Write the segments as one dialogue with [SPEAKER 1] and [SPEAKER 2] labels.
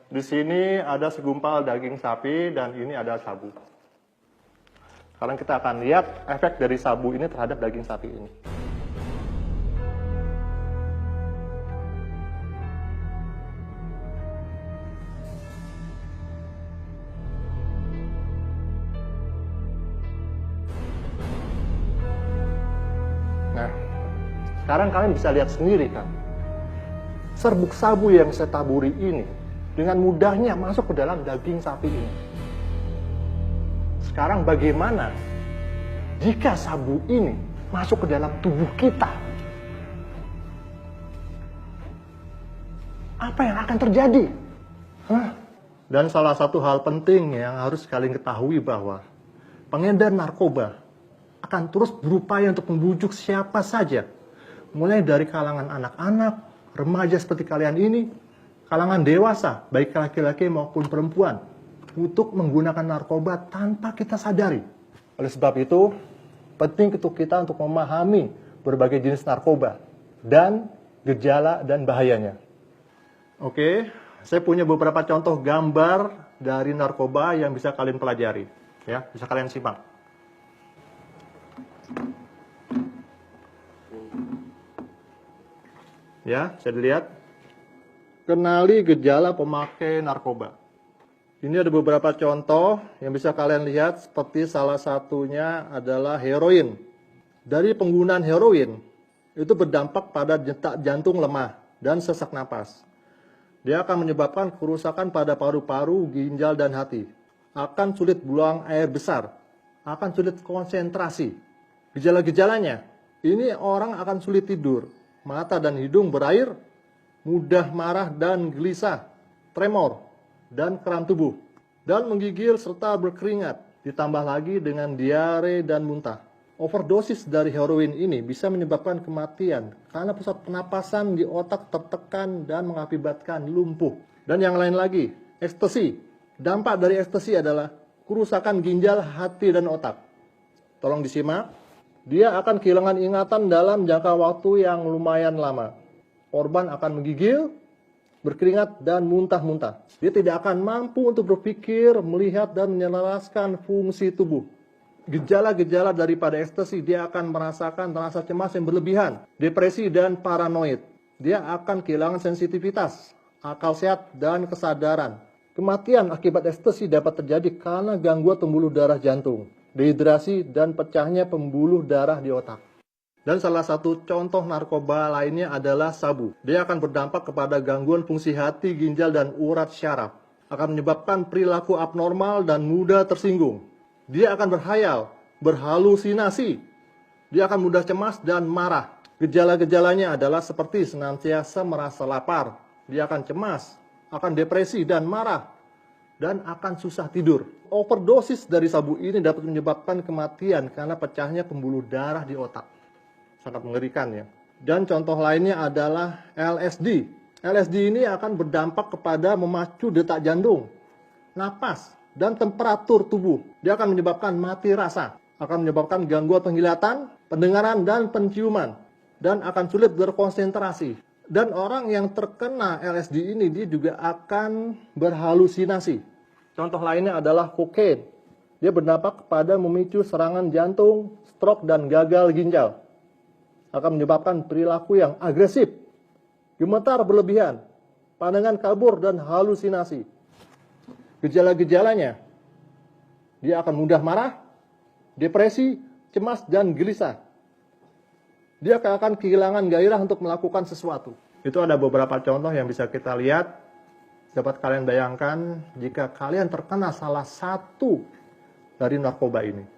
[SPEAKER 1] Di sini ada segumpal daging sapi dan ini ada sabu. Sekarang kita akan lihat efek dari sabu ini terhadap daging sapi ini. Nah, sekarang kalian bisa lihat sendiri kan, serbuk sabu yang saya taburi ini dengan mudahnya masuk ke dalam daging sapi ini. Sekarang bagaimana jika sabu ini masuk ke dalam tubuh kita? Apa yang akan terjadi? Dan salah satu hal penting yang harus kalian ketahui bahwa pengedar narkoba akan terus berupaya untuk membujuk siapa saja, mulai dari kalangan anak-anak, remaja seperti kalian ini, kalangan dewasa, baik laki-laki maupun perempuan, untuk menggunakan narkoba tanpa kita sadari. Oleh sebab itu, penting untuk kita untuk memahami berbagai jenis narkoba dan gejala dan bahayanya. Oke, saya punya beberapa contoh gambar dari narkoba yang bisa kalian pelajari. Ya, bisa kalian simak. Ya, bisa dilihat. Kenali gejala pemakai narkoba. Ini ada beberapa contoh yang bisa kalian lihat, seperti salah satunya adalah heroin. Dari penggunaan heroin, itu berdampak pada detak jantung lemah dan sesak napas. Dia akan menyebabkan kerusakan pada paru-paru, ginjal, dan hati. Akan sulit buang air besar. Akan sulit konsentrasi. Gejala-gejalanya, ini orang akan sulit tidur. Mata dan hidung berair, mudah marah dan gelisah, tremor, dan kram tubuh, dan menggigil serta berkeringat, ditambah lagi dengan diare dan muntah. Overdosis dari heroin ini bisa menyebabkan kematian karena pusat pernapasan di otak tertekan dan mengakibatkan lumpuh. Dan yang lain lagi, ekstasi. Dampak dari ekstasi adalah kerusakan ginjal, hati, dan otak. Tolong disimak. Dia akan kehilangan ingatan dalam jangka waktu yang lumayan lama. Korban akan menggigil, berkeringat, dan muntah-muntah. Dia tidak akan mampu untuk berpikir, melihat, dan menyelaraskan fungsi tubuh. Gejala-gejala daripada ekstasi, dia akan merasakan rasa cemas yang berlebihan, depresi, dan paranoid. Dia akan kehilangan sensitivitas, akal sehat, dan kesadaran. Kematian akibat ekstasi dapat terjadi karena gangguan pembuluh darah jantung, dehidrasi, dan pecahnya pembuluh darah di otak. Dan salah satu contoh narkoba lainnya adalah sabu. Dia akan berdampak kepada gangguan fungsi hati, ginjal, dan urat syaraf. Akan menyebabkan perilaku abnormal dan mudah tersinggung. Dia akan berhayal, berhalusinasi. Dia akan mudah cemas dan marah. Gejala-gejalanya adalah seperti senantiasa merasa lapar. Dia akan cemas, akan depresi dan marah, dan akan susah tidur. Overdosis dari sabu ini dapat menyebabkan kematian karena pecahnya pembuluh darah di otak. Sangat mengerikan ya. Dan contoh lainnya adalah LSD. LSD ini akan berdampak kepada memacu detak jantung, napas, dan temperatur tubuh. Dia akan menyebabkan mati rasa, akan menyebabkan gangguan penglihatan, pendengaran, dan penciuman, dan akan sulit berkonsentrasi. Dan orang yang terkena LSD ini dia juga akan berhalusinasi. Contoh lainnya adalah kokain. Dia berdampak kepada memicu serangan jantung, stroke, dan gagal ginjal. Akan menyebabkan perilaku yang agresif, gemetar berlebihan, pandangan kabur, dan halusinasi. Gejala-gejalanya, dia akan mudah marah, depresi, cemas, dan gelisah. Dia akan kehilangan gairah untuk melakukan sesuatu. Itu ada beberapa contoh yang bisa kita lihat. Dapat kalian bayangkan jika kalian terkena salah satu dari narkoba ini.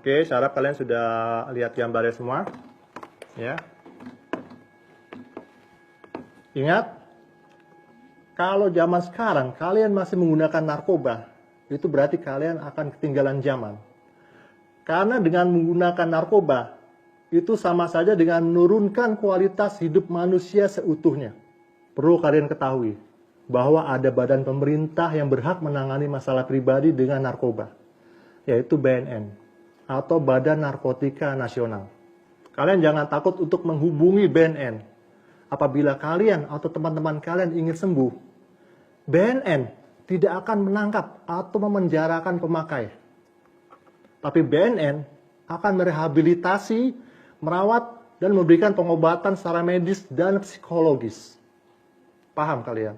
[SPEAKER 1] Oke, saya harap kalian sudah lihat gambarnya semua. Ya. Ingat, kalau zaman sekarang kalian masih menggunakan narkoba, itu berarti kalian akan ketinggalan zaman. Karena dengan menggunakan narkoba, itu sama saja dengan menurunkan kualitas hidup manusia seutuhnya. Perlu kalian ketahui bahwa ada badan pemerintah yang berhak menangani masalah pribadi dengan narkoba, yaitu BNN atau Badan Narkotika Nasional. Kalian jangan takut untuk menghubungi BNN. Apabila kalian atau teman-teman kalian ingin sembuh, BNN tidak akan menangkap atau memenjarakan pemakai. Tapi BNN akan merehabilitasi, merawat, dan memberikan pengobatan secara medis dan psikologis. Paham kalian?